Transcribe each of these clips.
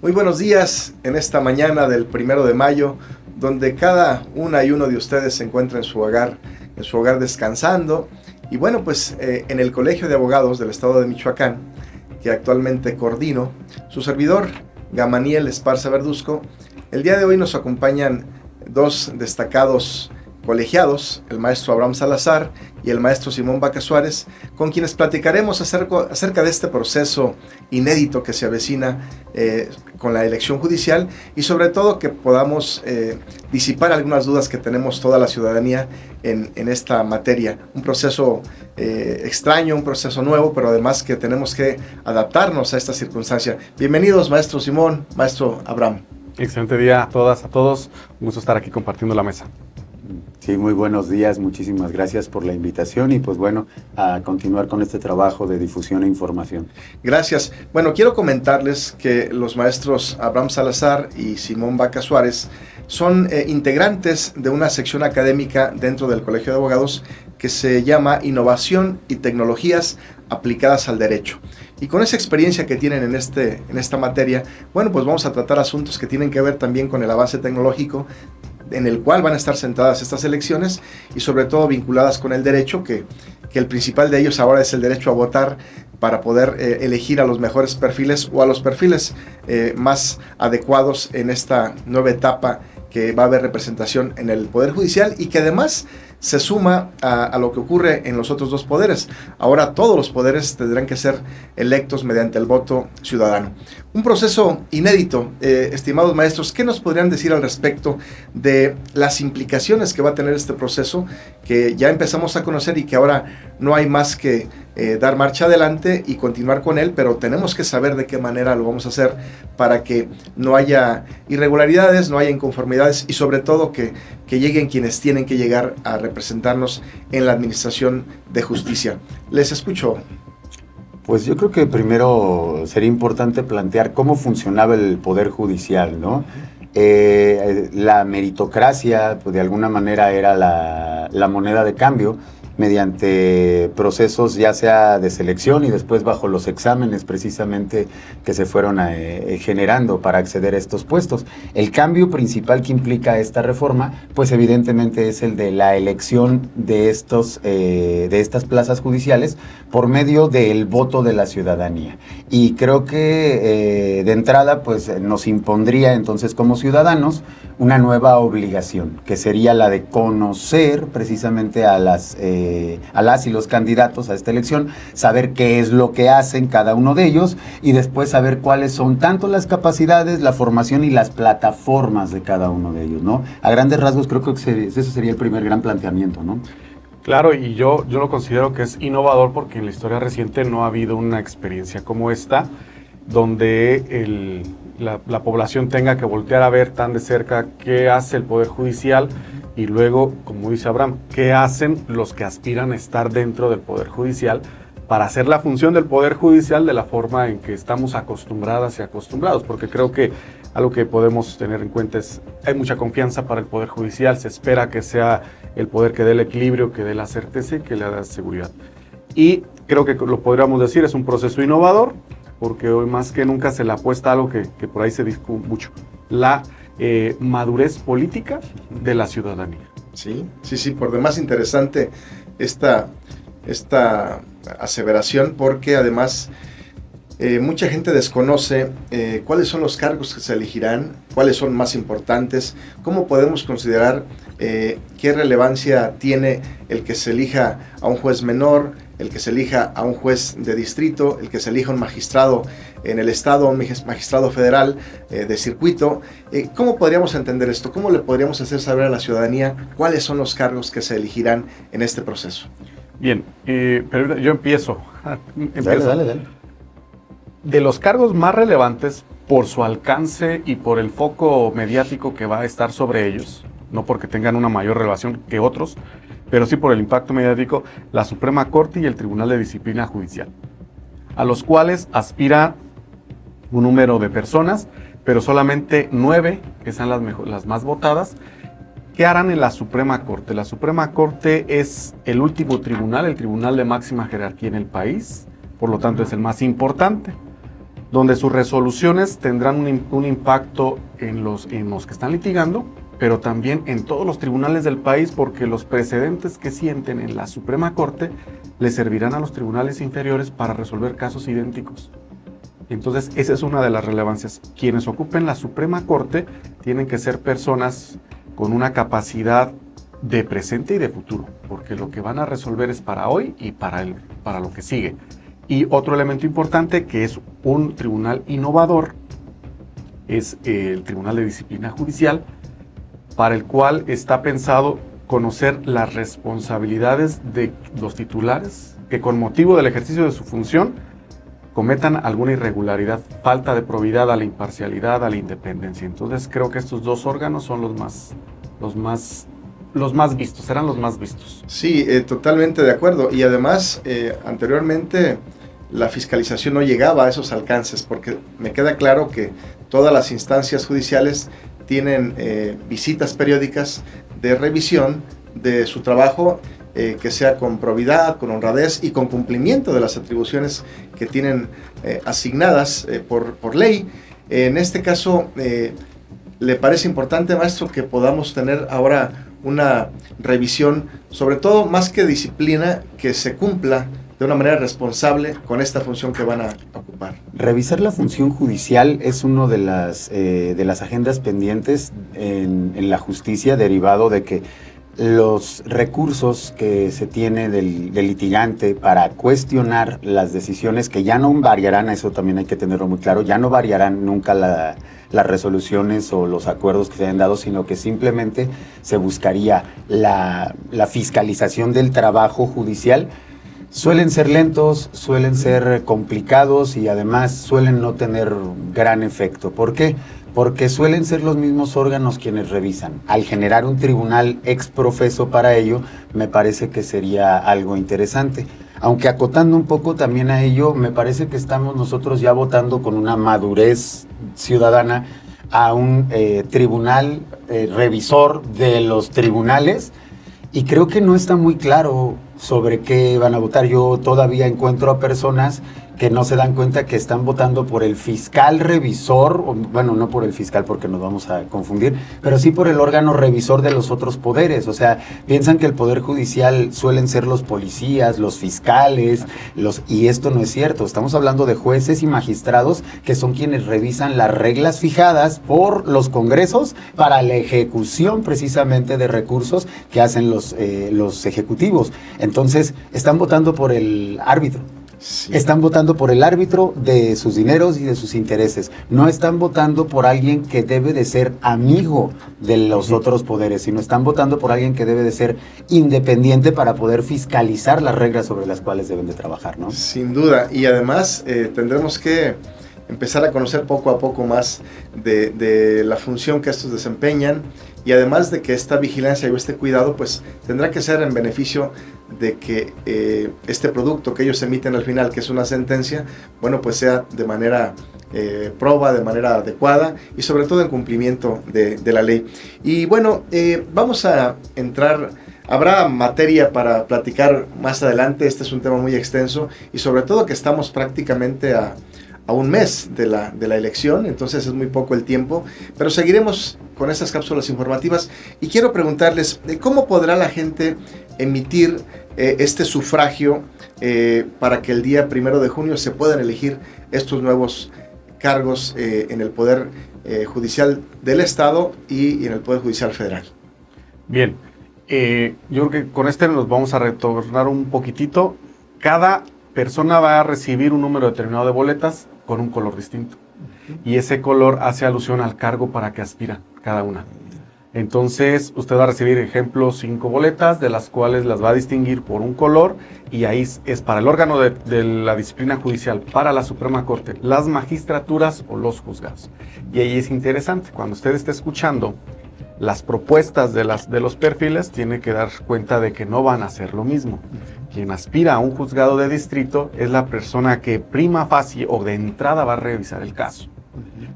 Muy buenos días en esta mañana del 1 de mayo, donde cada una y uno de ustedes se encuentra en su hogar descansando. Y bueno, pues en el Colegio de Abogados del Estado de Michoacán, que actualmente coordino, su servidor, Gamaniel Esparza Verduzco, el día de hoy nos acompañan dos destacados colegiados, el maestro Abraham Salazar y el maestro Simón Vaca Suárez, con quienes platicaremos acerca de este proceso inédito que se avecina con la elección judicial y sobre todo que podamos disipar algunas dudas que tenemos toda la ciudadanía en esta materia. Un proceso extraño, un proceso nuevo, pero además que tenemos que adaptarnos a esta circunstancia. Bienvenidos, maestro Simón, maestro Abraham. Excelente día a todas, a todos. Un gusto estar aquí compartiendo la mesa. Sí, muy buenos días, muchísimas gracias por la invitación y pues bueno, a continuar con este trabajo de difusión e información. Gracias. Bueno, quiero comentarles que los maestros Abraham Salazar y Simón Vaca Suárez son integrantes de una sección académica dentro del Colegio de Abogados que se llama Innovación y Tecnologías Aplicadas al Derecho. Y con esa experiencia que tienen en esta materia, bueno, pues vamos a tratar asuntos que tienen que ver también con el avance tecnológico, en el cual van a estar centradas estas elecciones y sobre todo vinculadas con el derecho, que el principal de ellos ahora es el derecho a votar para poder elegir a los mejores perfiles o a los perfiles más adecuados en esta nueva etapa que va a haber representación en el Poder Judicial y que además se suma a lo que ocurre en los otros dos poderes. Ahora todos los poderes tendrán que ser electos mediante el voto ciudadano. Un proceso inédito, estimados maestros. ¿Qué nos podrían decir al respecto de las implicaciones que va a tener este proceso que ya empezamos a conocer y que ahora no hay más que dar marcha adelante y continuar con él, pero tenemos que saber de qué manera lo vamos a hacer para que no haya irregularidades, no haya inconformidades y sobre todo que lleguen quienes tienen que llegar a representarnos en la administración de justicia? Les escucho. Pues yo creo que primero sería importante plantear cómo funcionaba el Poder Judicial, ¿no? La meritocracia, pues de alguna manera era la moneda de cambio mediante procesos ya sea de selección y después bajo los exámenes precisamente que se fueron generando para acceder a estos puestos. El cambio principal que implica esta reforma, pues evidentemente es el de la elección de estas plazas judiciales por medio del voto de la ciudadanía. Y creo que de entrada pues nos impondría entonces como ciudadanos una nueva obligación, que sería la de conocer precisamente a las y los candidatos a esta elección, saber qué es lo que hacen cada uno de ellos y después saber cuáles son tanto las capacidades, la formación y las plataformas de cada uno de ellos, ¿no? A grandes rasgos creo que ese sería el primer gran planteamiento, ¿no? Claro, y yo lo considero que es innovador porque en la historia reciente no ha habido una experiencia como esta, donde la población tenga que voltear a ver tan de cerca qué hace el Poder Judicial y luego, como dice Abraham, qué hacen los que aspiran a estar dentro del Poder Judicial para hacer la función del Poder Judicial de la forma en que estamos acostumbradas y acostumbrados, porque creo que algo que podemos tener en cuenta es hay mucha confianza para el Poder Judicial, se espera que sea el poder que dé el equilibrio, que dé la certeza y que le dé seguridad. Y creo que lo podríamos decir, es un proceso innovador, porque hoy más que nunca se le apuesta a algo que por ahí se discute mucho, la madurez política de la ciudadanía. Sí, por demás interesante esta aseveración, porque además mucha gente desconoce cuáles son los cargos que se elegirán, cuáles son más importantes, cómo podemos considerar qué relevancia tiene el que se elija a un juez menor, el que se elija a un juez de distrito, el que se elija a un magistrado en el estado, un magistrado federal de circuito. ¿Cómo podríamos entender esto? ¿Cómo le podríamos hacer saber a la ciudadanía cuáles son los cargos que se elegirán en este proceso? Bien, pero yo empiezo. Dale. De los cargos más relevantes por su alcance y por el foco mediático que va a estar sobre ellos, no porque tengan una mayor relación que otros, pero sí por el impacto mediático, la Suprema Corte y el Tribunal de Disciplina Judicial, a los cuales aspira un número de personas, pero solamente 9, que sean las más votadas. ¿Qué harán en la Suprema Corte? La Suprema Corte es el último tribunal, el tribunal de máxima jerarquía en el país, por lo tanto es el más importante. donde sus resoluciones tendrán un impacto en los que están litigando, pero también en todos los tribunales del país, porque los precedentes que sienten en la Suprema Corte le servirán a los tribunales inferiores para resolver casos idénticos. Entonces, esa es una de las relevancias. Quienes ocupen la Suprema Corte tienen que ser personas con una capacidad de presente y de futuro, porque lo que van a resolver es para hoy y para lo que sigue. Y otro elemento importante, que es un tribunal innovador, es el Tribunal de Disciplina Judicial, para el cual está pensado conocer las responsabilidades de los titulares que con motivo del ejercicio de su función cometan alguna irregularidad, falta de probidad a la imparcialidad, a la independencia. Entonces creo que estos dos órganos son los más vistos, serán los más vistos. Sí, totalmente de acuerdo. Y además, anteriormente la fiscalización no llegaba a esos alcances, porque me queda claro que todas las instancias judiciales tienen visitas periódicas de revisión de su trabajo, que sea con probidad, con honradez y con cumplimiento de las atribuciones que tienen asignadas por ley. En este caso, ¿le parece importante, maestro, que podamos tener ahora una revisión, sobre todo más que disciplina, que se cumpla de una manera responsable con esta función que van a ocupar? Revisar la función judicial es uno de las agendas pendientes en la justicia, derivado de que los recursos que se tiene del litigante para cuestionar las decisiones, que ya no variarán, eso también hay que tenerlo muy claro, ya no variarán nunca las resoluciones o los acuerdos que se hayan dado, sino que simplemente se buscaría la fiscalización del trabajo judicial. Suelen ser lentos, suelen ser complicados y además suelen no tener gran efecto. ¿Por qué? Porque suelen ser los mismos órganos quienes revisan. Al generar un tribunal ex profeso para ello, me parece que sería algo interesante. Aunque acotando un poco también a ello, me parece que estamos nosotros ya votando con una madurez ciudadana a un tribunal revisor de los tribunales, y creo que no está muy claro sobre qué van a votar. Yo todavía encuentro a personas que no se dan cuenta que están votando por el fiscal revisor, o, bueno, no por el fiscal porque nos vamos a confundir, pero sí por el órgano revisor de los otros poderes. O sea, piensan que el poder judicial suelen ser los policías, los fiscales, y esto no es cierto. Estamos hablando de jueces y magistrados que son quienes revisan las reglas fijadas por los congresos para la ejecución precisamente de recursos que hacen los ejecutivos. Entonces, están votando por el árbitro. Sí. Están votando por el árbitro de sus dineros y de sus intereses. No están votando por alguien que debe de ser amigo de los otros poderes, sino están votando por alguien que debe de ser independiente para poder fiscalizar las reglas sobre las cuales deben de trabajar, ¿no? Sin duda. Y además tendremos que empezar a conocer poco a poco más de la función que estos desempeñan, y además de que esta vigilancia y este cuidado pues tendrá que ser en beneficio de que este producto que ellos emiten al final, que es una sentencia, bueno, pues sea de manera proba, de manera adecuada y sobre todo en cumplimiento de la ley. Y bueno, vamos a entrar. Habrá materia para platicar más adelante. Este es un tema muy extenso y sobre todo que estamos prácticamente a un mes de la elección, entonces es muy poco el tiempo, pero seguiremos con estas cápsulas informativas y quiero preguntarles cómo podrá la gente emitir este sufragio para que el día 1 de junio se puedan elegir estos nuevos cargos en el Poder Judicial del Estado y en el Poder Judicial Federal. Bien, yo creo que con nos vamos a retornar un poquitito. Cada persona va a recibir un número determinado de boletas con un color distinto. Y ese color hace alusión al cargo para que aspira cada una. Entonces, usted va a recibir, ejemplo, 5 boletas, de las cuales las va a distinguir por un color, y ahí es para el órgano de la disciplina judicial, para la Suprema Corte, las magistraturas o los juzgados. Y ahí es interesante, cuando usted esté escuchando las propuestas de los perfiles, tiene que dar cuenta de que no van a hacer lo mismo. Quien aspira a un juzgado de distrito es la persona que prima facie o de entrada va a revisar el caso.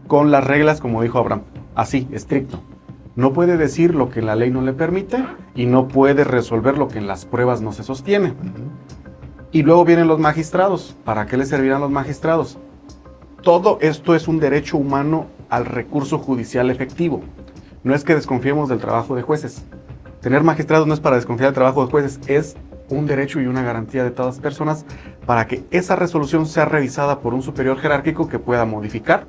Con las reglas, como dijo Abraham, así, estricto. No puede decir lo que la ley no le permite y no puede resolver lo que en las pruebas no se sostiene. Y luego vienen los magistrados. ¿Para qué les servirán los magistrados? todo esto es un derecho humano al recurso judicial efectivo. No es que desconfiemos del trabajo de jueces. Tener magistrados no es para desconfiar del trabajo de jueces, es un derecho y una garantía de todas las personas para que esa resolución sea revisada por un superior jerárquico que pueda modificar,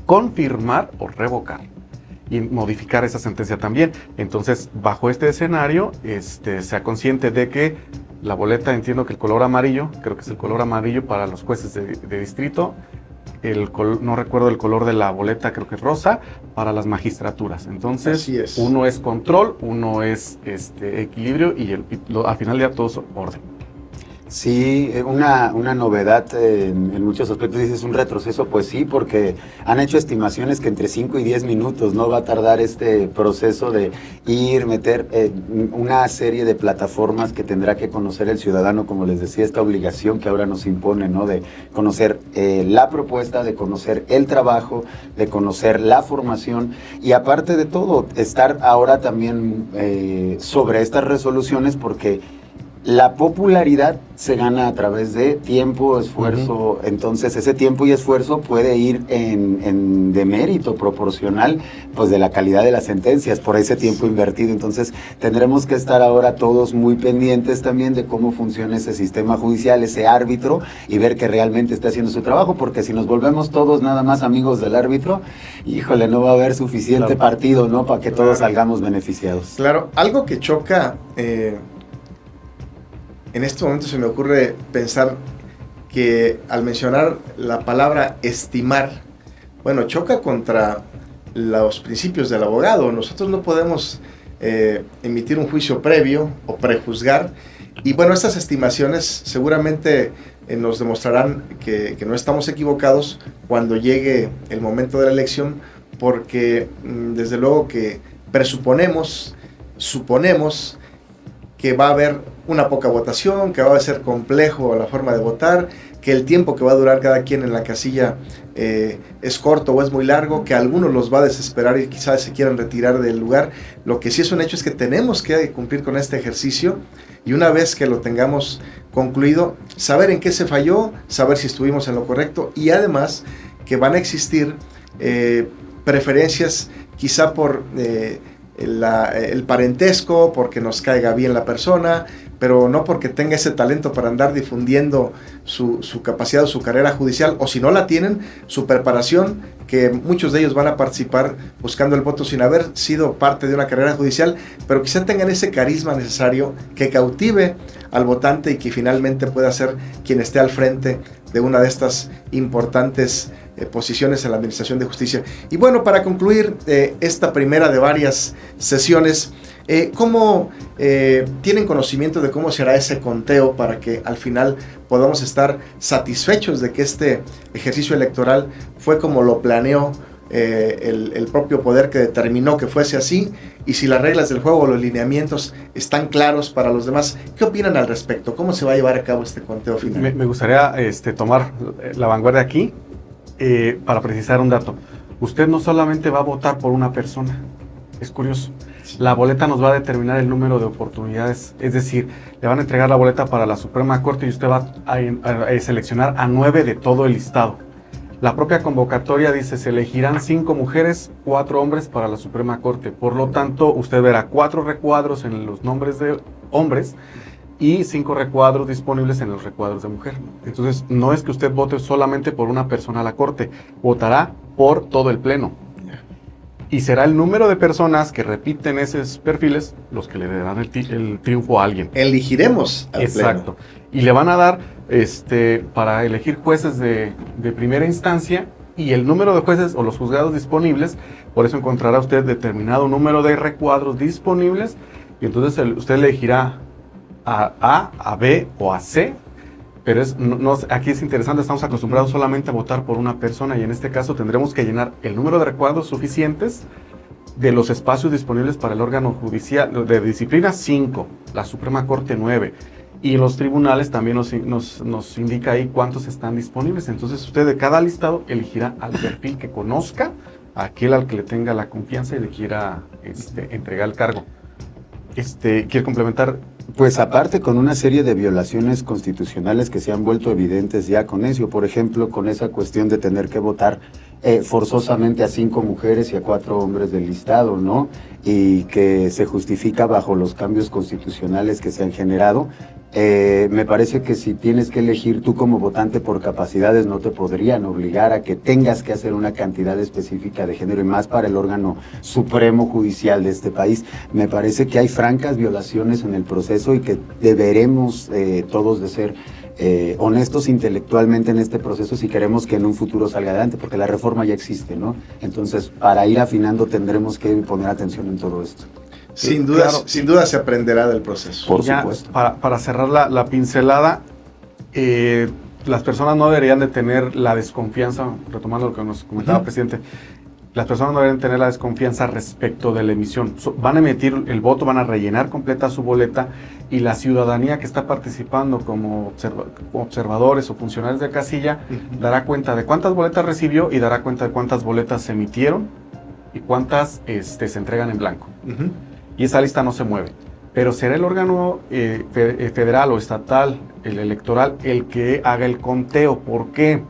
confirmar o revocar y modificar esa sentencia también. Entonces, bajo este escenario, sea consciente de que la boleta, entiendo que el color amarillo, creo que es el color amarillo para los jueces de distrito, no recuerdo el color de la boleta, creo que es rosa, para las magistraturas. Entonces, uno es control, uno es equilibrio y al final ya todo es orden. Sí, una novedad en muchos aspectos. Dices un retroceso, pues sí, porque han hecho estimaciones que entre 5 y 10 minutos no va a tardar este proceso de meter una serie de plataformas que tendrá que conocer el ciudadano, como les decía, esta obligación que ahora nos impone, ¿no? De conocer la propuesta, de conocer el trabajo, de conocer la formación y aparte de todo, estar ahora también sobre estas resoluciones porque la popularidad se gana a través de tiempo, esfuerzo, entonces ese tiempo y esfuerzo puede ir en demérito proporcional pues de la calidad de las sentencias por ese tiempo invertido. Entonces tendremos que estar ahora todos muy pendientes también de cómo funciona ese sistema judicial, ese árbitro y ver que realmente está haciendo su trabajo, porque si nos volvemos todos nada más amigos del árbitro, híjole, no va a haber suficiente partido, ¿no? Para que todos salgamos beneficiados. Claro, algo que choca... En este momento se me ocurre pensar que al mencionar la palabra estimar, bueno, choca contra los principios del abogado. Nosotros no podemos emitir un juicio previo o prejuzgar. Y bueno, estas estimaciones seguramente nos demostrarán que no estamos equivocados cuando llegue el momento de la elección, porque desde luego que suponemos que va a haber una poca votación, que va a ser complejo la forma de votar, que el tiempo que va a durar cada quien en la casilla es corto o es muy largo, que a algunos los va a desesperar y quizás se quieran retirar del lugar. Lo que sí es un hecho es que tenemos que cumplir con este ejercicio y una vez que lo tengamos concluido, saber en qué se falló, saber si estuvimos en lo correcto y además que van a existir preferencias quizá por... el parentesco, porque nos caiga bien la persona, pero no porque tenga ese talento para andar difundiendo su capacidad o su carrera judicial, o si no la tienen, su preparación, que muchos de ellos van a participar buscando el voto sin haber sido parte de una carrera judicial, pero quizá tengan ese carisma necesario que cautive al votante y que finalmente pueda ser quien esté al frente de una de estas importantes posiciones en la Administración de Justicia. Y bueno, para concluir esta primera de varias sesiones, ¿cómo tienen conocimiento de cómo será ese conteo para que al final podamos estar satisfechos de que este ejercicio electoral fue como lo planeó el propio poder que determinó que fuese así? Y si las reglas del juego o los lineamientos están claros para los demás, ¿qué opinan al respecto? ¿Cómo se va a llevar a cabo este conteo final? Me gustaría tomar la vanguardia aquí para precisar un dato. Usted no solamente va a votar por una persona, es curioso. La boleta nos va a determinar el número de oportunidades, es decir, le van a entregar la boleta para la Suprema Corte y usted va a seleccionar a 9 de todo el listado. La propia convocatoria dice, se elegirán 5 mujeres, 4 hombres para la Suprema Corte. Por lo tanto, usted verá 4 recuadros en los nombres de hombres y 5 recuadros disponibles en los recuadros de mujer. Entonces, no es que usted vote solamente por una persona a la Corte, votará por todo el Pleno. Y será el número de personas que repiten esos perfiles los que le darán el triunfo a alguien. Elegiremos al Exacto. Pleno. Y le van a dar para elegir jueces de primera instancia y el número de jueces o los juzgados disponibles. Por eso encontrará usted determinado número de recuadros disponibles y entonces usted elegirá a A, a B o a C. Pero aquí es interesante, estamos acostumbrados solamente a votar por una persona y en este caso tendremos que llenar el número de recuadros suficientes de los espacios disponibles para el órgano judicial de disciplina 5, la Suprema Corte 9 y los tribunales también nos indica ahí cuántos están disponibles. Entonces usted de cada listado elegirá al perfil que conozca, aquel al que le tenga la confianza y le quiera entregar el cargo. Quiero complementar. Pues aparte con una serie de violaciones constitucionales que se han vuelto evidentes ya con eso, por ejemplo, con esa cuestión de tener que votar forzosamente a 5 mujeres y a 4 hombres del listado, ¿no? Y que se justifica bajo los cambios constitucionales que se han generado. Me parece que si tienes que elegir tú como votante por capacidades, no te podrían obligar a que tengas que hacer una cantidad específica de género, y más para el órgano supremo judicial de este país. Me parece que hay francas violaciones en el proceso y que deberemos todos de ser honestos intelectualmente en este proceso si queremos que en un futuro salga adelante, porque la reforma ya existe, ¿no? Entonces, para ir afinando tendremos que poner atención en todo esto. Sin duda, claro, sin duda se aprenderá del proceso. Por supuesto. Para cerrar la pincelada, las personas no deberían de tener la desconfianza, retomando lo que nos comentaba el presidente, las personas no deberían tener la desconfianza respecto de la emisión. Van a emitir el voto, van a rellenar completa su boleta, y la ciudadanía que está participando como observadores o funcionarios de casilla dará cuenta de cuántas boletas recibió y dará cuenta de cuántas boletas se emitieron y cuántas se entregan en blanco. Y esa lista no se mueve. Pero será el órgano federal o estatal, el electoral, el que haga el conteo. ¿Por qué?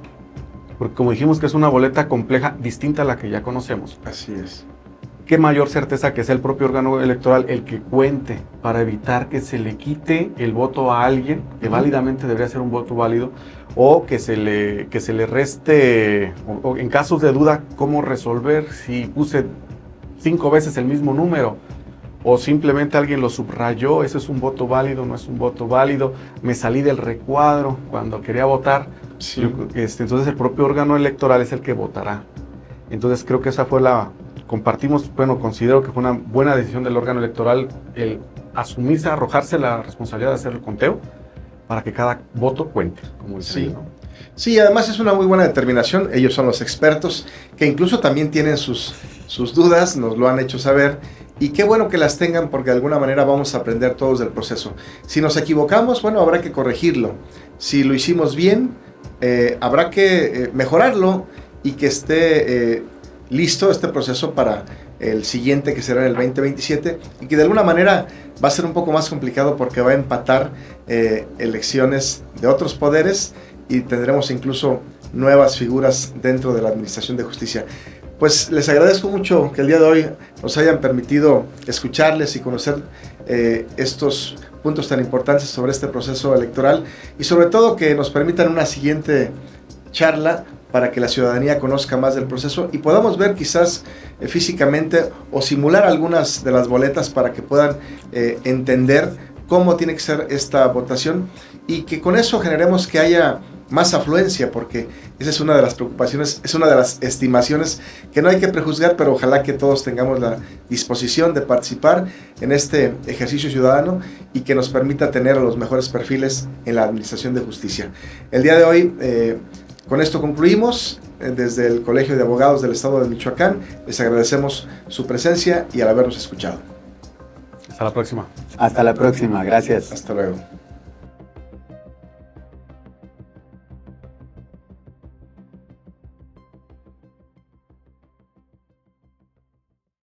Porque como dijimos que es una boleta compleja, distinta a la que ya conocemos. Así es. Qué mayor certeza que sea el propio órgano electoral el que cuente, para evitar que se le quite el voto a alguien que válidamente debería ser un voto válido, o que se le reste, o en casos de duda, cómo resolver si puse 5 veces el mismo número, o simplemente alguien lo subrayó, eso es un voto válido, no es un voto válido, me salí del recuadro cuando quería votar. Sí. Entonces el propio órgano electoral es el que votará. Entonces creo que esa fue considero que fue una buena decisión del órgano electoral el asumirse, arrojarse la responsabilidad de hacer el conteo para que cada voto cuente, como dice ahí, ¿no? Sí, además es una muy buena determinación. Ellos son los expertos, que incluso también tienen sus dudas, nos lo han hecho saber, y qué bueno que las tengan, porque de alguna manera vamos a aprender todos del proceso. Si nos equivocamos, bueno, habrá que corregirlo. Si lo hicimos bien, habrá que mejorarlo, y que esté listo este proceso para el siguiente, que será en el 2027, y que de alguna manera va a ser un poco más complicado porque va a empatar elecciones de otros poderes, y tendremos incluso nuevas figuras dentro de la Administración de Justicia. Pues les agradezco mucho que el día de hoy nos hayan permitido escucharles y conocer estos puntos tan importantes sobre este proceso electoral, y sobre todo que nos permitan una siguiente charla para que la ciudadanía conozca más del proceso y podamos ver quizás físicamente o simular algunas de las boletas para que puedan entender cómo tiene que ser esta votación, y que con eso generemos que haya más afluencia, porque esa es una de las preocupaciones, es una de las estimaciones que no hay que prejuzgar, pero ojalá que todos tengamos la disposición de participar en este ejercicio ciudadano y que nos permita tener a los mejores perfiles en la Administración de Justicia. El día de hoy, con esto concluimos. Desde el Colegio de Abogados del Estado de Michoacán, les agradecemos su presencia y al habernos escuchado. Hasta la próxima. Hasta la próxima, gracias. Hasta luego.